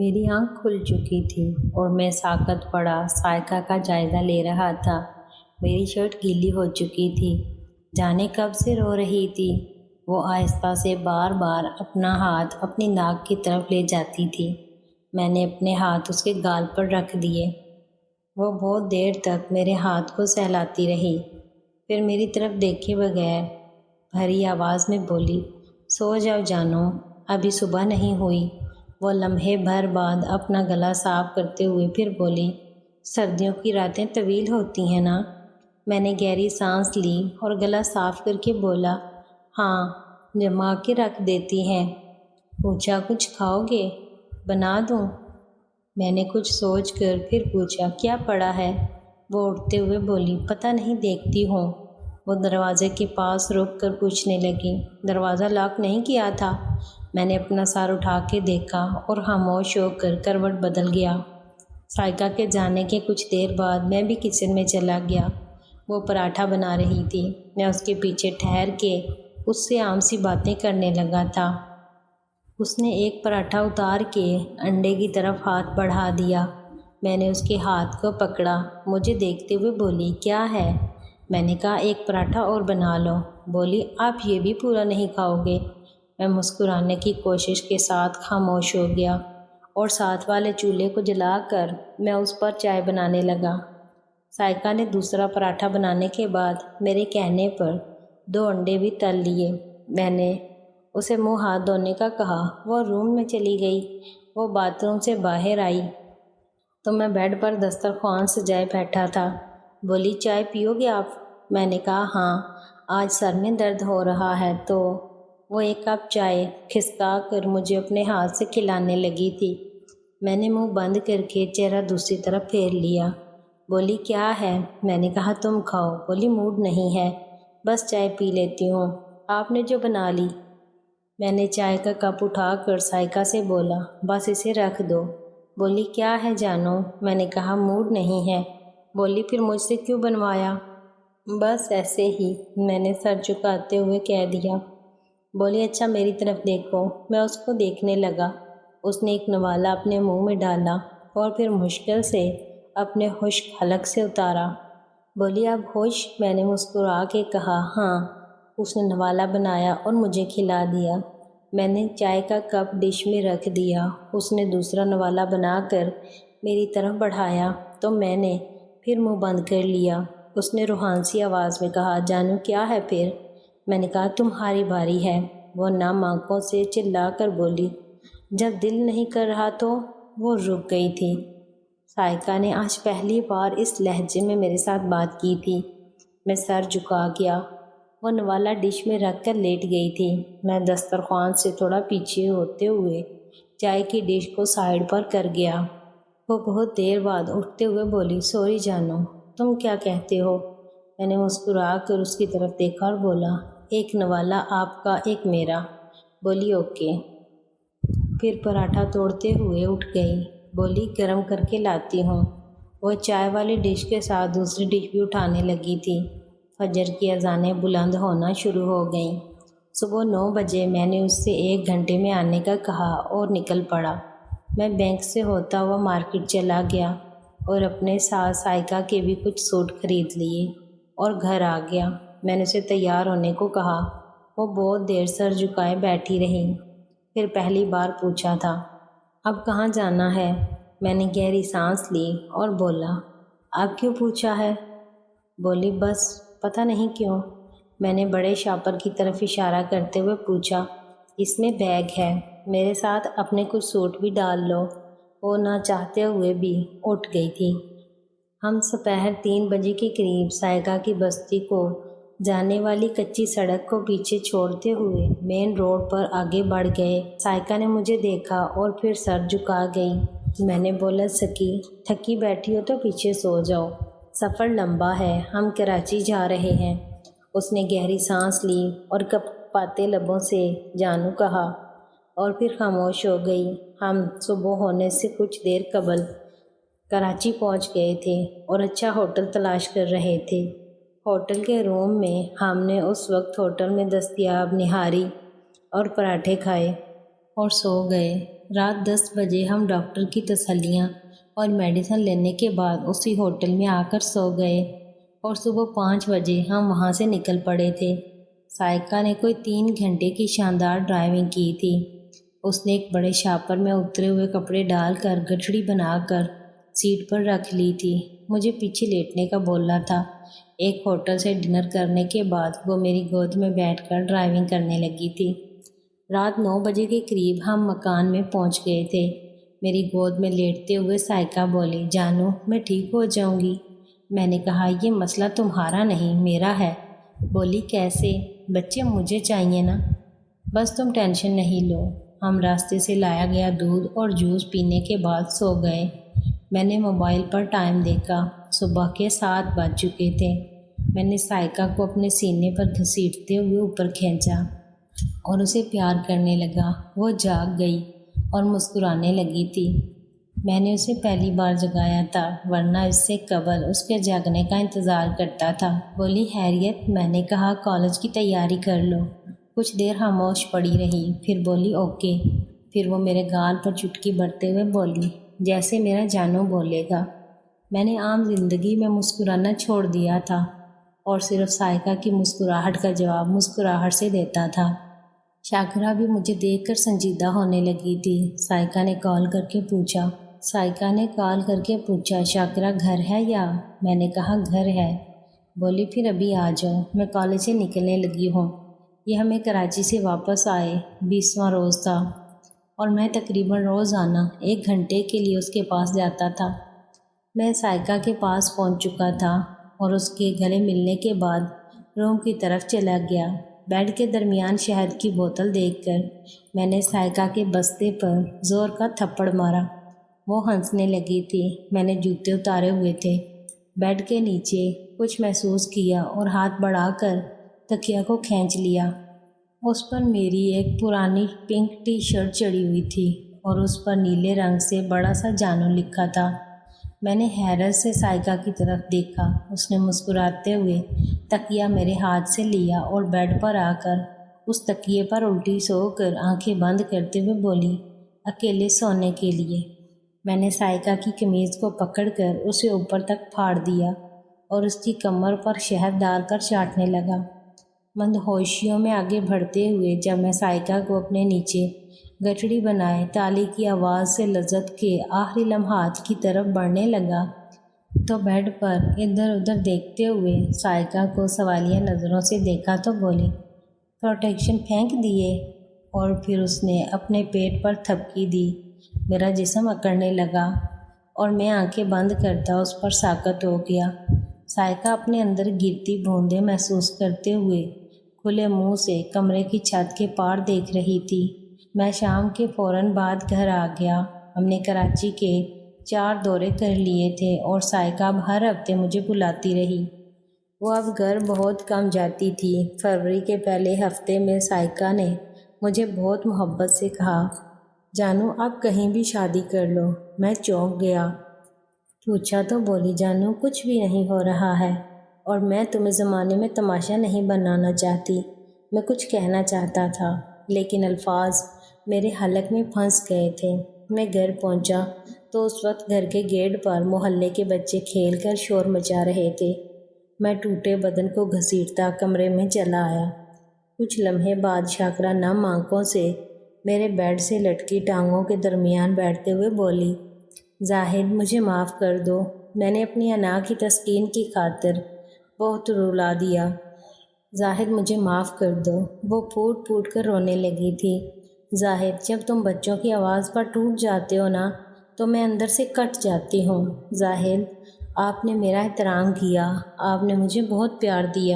میری آنکھ کھل چکی تھی اور میں ساکت پڑا سائیکہ کا جائزہ لے رہا تھا۔ میری شرٹ گیلی ہو چکی تھی، جانے کب سے رو رہی تھی۔ وہ آہستہ سے بار بار اپنا ہاتھ اپنی ناک کی طرف لے جاتی تھی۔ میں نے اپنے ہاتھ اس کے گال پر رکھ دیے۔ وہ بہت دیر تک میرے ہاتھ کو سہلاتی رہی، پھر میری طرف دیکھے بغیر بھری آواز میں بولی، سو جاؤ جانو، ابھی صبح نہیں ہوئی۔ وہ لمحے بھر بعد اپنا گلا صاف کرتے ہوئے پھر بولی، سردیوں کی راتیں طویل ہوتی ہیں نا؟ میں نے گہری سانس لی اور گلا صاف کر کے بولا، ہاں، جما کے رکھ دیتی ہیں۔ پوچھا، کچھ کھاؤ گے؟ بنا دوں؟ میں نے کچھ سوچ کر پھر پوچھا، کیا پڑا ہے؟ وہ اٹھتے ہوئے بولی، پتہ نہیں، دیکھتی ہوں۔ وہ دروازے کے پاس رک کر پوچھنے لگی، دروازہ لاک نہیں کیا تھا؟ میں نے اپنا سر اٹھا کے دیکھا اور خاموش ہو کر کروٹ بدل گیا۔ سائیکہ کے جانے کے کچھ دیر بعد میں بھی کچن میں چلا گیا۔ وہ پراٹھا بنا رہی تھی۔ میں اس کے پیچھے ٹھہر کے اس سے عام سی باتیں کرنے لگا تھا۔ اس نے ایک پراٹھا اتار کے انڈے کی طرف ہاتھ بڑھا دیا۔ میں نے اس کے ہاتھ کو پکڑا، مجھے دیکھتے ہوئے بولی، کیا ہے؟ میں نے کہا، ایک پراٹھا اور بنا لو۔ بولی، آپ یہ بھی پورا نہیں کھاؤ گے؟ میں مسکرانے کی کوشش کے ساتھ خاموش ہو گیا اور ساتھ والے چولہے کو جلا کر میں اس پر چائے بنانے لگا۔ سائیکہ نے دوسرا پراٹھا بنانے کے بعد میرے کہنے پر 2 انڈے بھی تل لیے۔ میں نے اسے منہ ہاتھ دھونے کا کہا، وہ روم میں چلی گئی۔ وہ باتھ روم سے باہر آئی تو میں بیڈ پر دسترخوان سجائے بیٹھا تھا۔ بولی، چائے پیو گے آپ؟ میں نے کہا، ہاں، آج سر میں درد ہو رہا ہے تو۔ وہ ایک کپ چائے کھسکا کر مجھے اپنے ہاتھ سے کھلانے لگی تھی۔ میں نے منہ بند کر کے چہرہ دوسری طرف پھیر لیا۔ بولی، کیا ہے؟ میں نے کہا، تم کھاؤ۔ بولی، موڈ نہیں ہے، بس چائے پی لیتی ہوں، آپ نے جو بنا لی۔ میں نے چائے کا کپ اٹھا کر سائیکہ سے بولا، بس اسے رکھ دو۔ بولی، کیا ہے جانو؟ میں نے کہا، موڈ نہیں ہے۔ بولی، پھر مجھ سے کیوں بنوایا؟ بس ایسے ہی، میں نے سر جھکاتے ہوئے کہہ دیا۔ بولی، اچھا میری طرف دیکھو۔ میں اس کو دیکھنے لگا۔ اس نے ایک نوالہ اپنے منہ میں ڈالا اور پھر مشکل سے اپنے خشک حلق سے اتارا۔ بولی، اب ہوش؟ میں نے مسکرا کے کہا، ہاں۔ اس نے نوالہ بنایا اور مجھے کھلا دیا۔ میں نے چائے کا کپ ڈش میں رکھ دیا۔ اس نے دوسرا نوالہ بنا کر میری طرف بڑھایا تو میں نے پھر منہ بند کر لیا۔ اس نے روحان سی آواز میں کہا، جانو، کیا ہے پھر؟ میں نے کہا، تمہاری باری ہے۔ وہ نم آنکھوں سے چلا کر بولی، جب دل نہیں کر رہا تو؟ وہ رک گئی تھی۔ سائیکہ نے آج پہلی بار اس لہجے میں میرے ساتھ بات کی تھی۔ میں سر جھکا گیا۔ وہ نوالہ ڈش میں رکھ کر لیٹ گئی تھی۔ میں دسترخوان سے تھوڑا پیچھے ہوتے ہوئے چائے کی ڈش کو سائیڈ پر کر گیا۔ وہ بہت دیر بعد اٹھتے ہوئے بولی، سوری جانو، تم کیا کہتے ہو؟ میں نے مسکرا کر اس کی طرف دیکھا اور بولا، ایک نوالہ آپ کا، ایک میرا۔ بولی، اوکے۔ پھر پراٹھا توڑتے ہوئے اٹھ گئی۔ بولی، گرم کر کے لاتی ہوں۔ وہ چائے والی ڈش کے ساتھ دوسری ڈش بھی اٹھانے لگی تھی۔ فجر کی اذانیں بلند ہونا شروع ہو گئیں۔ صبح 9 بجے میں نے اس سے 1 گھنٹے میں آنے کا کہا اور نکل پڑا۔ میں بینک سے ہوتا ہوا مارکیٹ چلا گیا اور اپنے ساتھ سائیکہ کے بھی کچھ سوٹ خرید لیے اور گھر آ گیا۔ میں نے اسے تیار ہونے کو کہا۔ وہ بہت دیر سر جھکائے بیٹھی رہی، پھر پہلی بار پوچھا تھا، اب کہاں جانا ہے؟ میں نے گہری سانس لی اور بولا، اب کیوں پوچھا ہے؟ بولی، بس پتہ نہیں کیوں۔ میں نے بڑے شاپر کی طرف اشارہ کرتے ہوئے پوچھا، اس میں بیگ ہے، میرے ساتھ اپنے کچھ سوٹ بھی ڈال لو۔ وہ نہ چاہتے ہوئے بھی اٹھ گئی تھی۔ ہم دوپہر 3 بجے کے قریب سائیکہ کی بستی کو جانے والی کچی سڑک کو پیچھے چھوڑتے ہوئے مین روڈ پر آگے بڑھ گئے۔ سائیکہ نے مجھے دیکھا اور پھر سر جھکا گئی۔ میں نے بولا، سکی، تھکی بیٹھی ہو تو پیچھے سو جاؤ، سفر لمبا ہے، ہم کراچی جا رہے ہیں۔ اس نے گہری سانس لی اور کپاتے لبوں سے جانو کہا اور پھر خاموش ہو گئی۔ ہم صبح ہونے سے کچھ دیر قبل کراچی پہنچ گئے تھے اور اچھا ہوٹل تلاش کر رہے تھے۔ ہوٹل کے روم میں ہم نے اس وقت ہوٹل میں دستیاب نہاری اور پراٹھے کھائے اور سو گئے۔ رات 10 بجے ہم ڈاکٹر کی تسلیاں اور میڈیسن لینے کے بعد اسی ہوٹل میں آ کر سو گئے اور صبح 5 بجے ہم وہاں سے نکل پڑے تھے۔ سائقہ نے کوئی 3 گھنٹے کی شاندار ڈرائیونگ کی تھی۔ اس نے ایک بڑے شاپر میں اترے ہوئے کپڑے ڈال کر گٹھڑی بنا کر سیٹ پر رکھ لی تھی۔ مجھے پیچھے لیٹنے کا بولا تھا۔ ایک ہوٹل سے ڈنر کرنے کے بعد وہ میری گود میں بیٹھ کر ڈرائیونگ کرنے لگی تھی۔ رات 9 بجے کے قریب ہم مکان میں پہنچ گئے تھے۔ میری گود میں لیٹتے ہوئے سائقہ بولی، جانو میں ٹھیک ہو جاؤں گی۔ میں نے کہا یہ مسئلہ تمہارا نہیں میرا ہے۔ بولی کیسے؟ بچے مجھے چاہیے نا، بس تم ٹینشن نہیں لو۔ ہم راستے سے لایا گیا دودھ اور جوس پینے کے بعد سو گئے۔ میں نے موبائل پر ٹائم دیکھا، صبح کے 7 بج چکے تھے۔ میں نے سائقہ کو اپنے سینے پر گھسیٹتے ہوئے اوپر کھینچا اور اسے پیار کرنے لگا۔ وہ جاگ گئی اور مسکرانے لگی تھی۔ میں نے اسے پہلی بار جگایا تھا، ورنہ اس سے قبل اس کے جاگنے کا انتظار کرتا تھا۔ بولی خیریت؟ میں نے کہا کالج کی تیاری کر لو۔ کچھ دیر خاموش پڑی رہی، پھر بولی اوکے۔ پھر وہ میرے گال پر چٹکی بھرتے ہوئے بولی، جیسے میرا جانو بولے گا۔ میں نے عام زندگی میں مسکرانا چھوڑ دیا تھا اور صرف سائقہ کی مسکراہٹ کا جواب مسکراہٹ سے دیتا تھا۔ شاکرہ بھی مجھے دیکھ کر سنجیدہ ہونے لگی تھی۔ سائقہ نے کال کر کے پوچھا شاکرہ گھر ہے یا؟ میں نے کہا گھر ہے۔ بولی پھر ابھی آ جاؤ، میں کالج سے نکلنے لگی ہوں۔ یہ ہمیں کراچی سے واپس آئے 20واں روز تھا اور میں تقریباً روزانہ 1 گھنٹے کے لیے اس کے پاس جاتا تھا۔ میں سائقہ کے پاس پہنچ چکا تھا اور اس کے گلے ملنے کے بعد روم کی طرف چلا گیا۔ بیڈ کے درمیان شہد کی بوتل دیکھ کر میں نے سائقہ کے بستے پر زور کا تھپڑ مارا۔ وہ ہنسنے لگی تھی۔ میں نے جوتے اتارے ہوئے تھے۔ بیڈ کے نیچے کچھ محسوس کیا اور ہاتھ بڑھا کر تکیا کو کھینچ لیا۔ اس پر میری ایک پرانی پنک ٹی شرٹ چڑھی ہوئی تھی اور اس پر نیلے رنگ سے بڑا سا جانو لکھا تھا۔ میں نے حیرت سے سائقہ کی طرف دیکھا۔ اس نے مسکراتے ہوئے تکیا میرے ہاتھ سے لیا اور بیڈ پر آ کر اس تکیے پر الٹی سو کر آنکھیں بند کرتے ہوئے بولی، اکیلے سونے کے لیے۔ میں نے سائقہ کی قمیض کو پکڑ کر اسے اوپر تک پھاڑ دیا اور اس کی کمر پر شہد ڈال کر چاٹنے لگا۔ مند ہوشیوں میں آگے بڑھتے ہوئے جب میں سائقہ کو اپنے نیچے گٹھڑی بنائے تالی کی آواز سے لذت کے آخری لمحات کی طرف بڑھنے لگا تو بیڈ پر ادھر ادھر دیکھتے ہوئے سائقہ کو سوالیہ نظروں سے دیکھا تو بولی، پروٹیکشن پھینک دیے؟ اور پھر اس نے اپنے پیٹ پر تھپکی دی۔ میرا جسم اکڑنے لگا اور میں آنکھیں بند کرتا اس پر ساکت ہو گیا۔ سائقہ اپنے اندر گرتی بوندیں محسوس کرتے ہوئے کھلے منہ سے کمرے کی چھت کے پار دیکھ رہی تھی۔ میں شام کے فوراً بعد گھر آ گیا۔ ہم نے کراچی کے 4 دورے کر لیے تھے اور سائقہ اب ہر ہفتے مجھے بلاتی رہی۔ وہ اب گھر بہت کم جاتی تھی۔ فروری کے پہلے ہفتے میں سائقہ نے مجھے بہت محبت سے کہا، جانو آپ کہیں بھی شادی کر لو۔ میں چونک گیا۔ پوچھا تو بولی، جانو کچھ بھی نہیں ہو رہا ہے اور میں تمہیں زمانے میں تماشا نہیں بنانا چاہتی۔ میں کچھ کہنا چاہتا تھا لیکن الفاظ میرے حلق میں پھنس گئے تھے۔ میں گھر پہنچا تو اس وقت گھر کے گیٹ پر محلے کے بچے کھیل کر شور مچا رہے تھے۔ میں ٹوٹے بدن کو گھسیٹتا کمرے میں چلا آیا۔ کچھ لمحے بعد شاکرہ نم آنکھوں سے میرے بیڈ سے لٹکی ٹانگوں کے درمیان بیٹھتے ہوئے بولی، زاہد مجھے معاف کر دو، میں نے اپنی انا کی تسکین کی خاطر بہت رلا دیا۔ زاہد مجھے معاف کر دو۔ وہ پھوٹ پھوٹ کر رونے لگی تھی۔ زاہد جب تم بچوں کی آواز پر ٹوٹ جاتے ہو نا تو میں اندر سے کٹ جاتی ہوں۔ زاہد آپ نے میرا احترام کیا، آپ نے مجھے بہت پیار دیا۔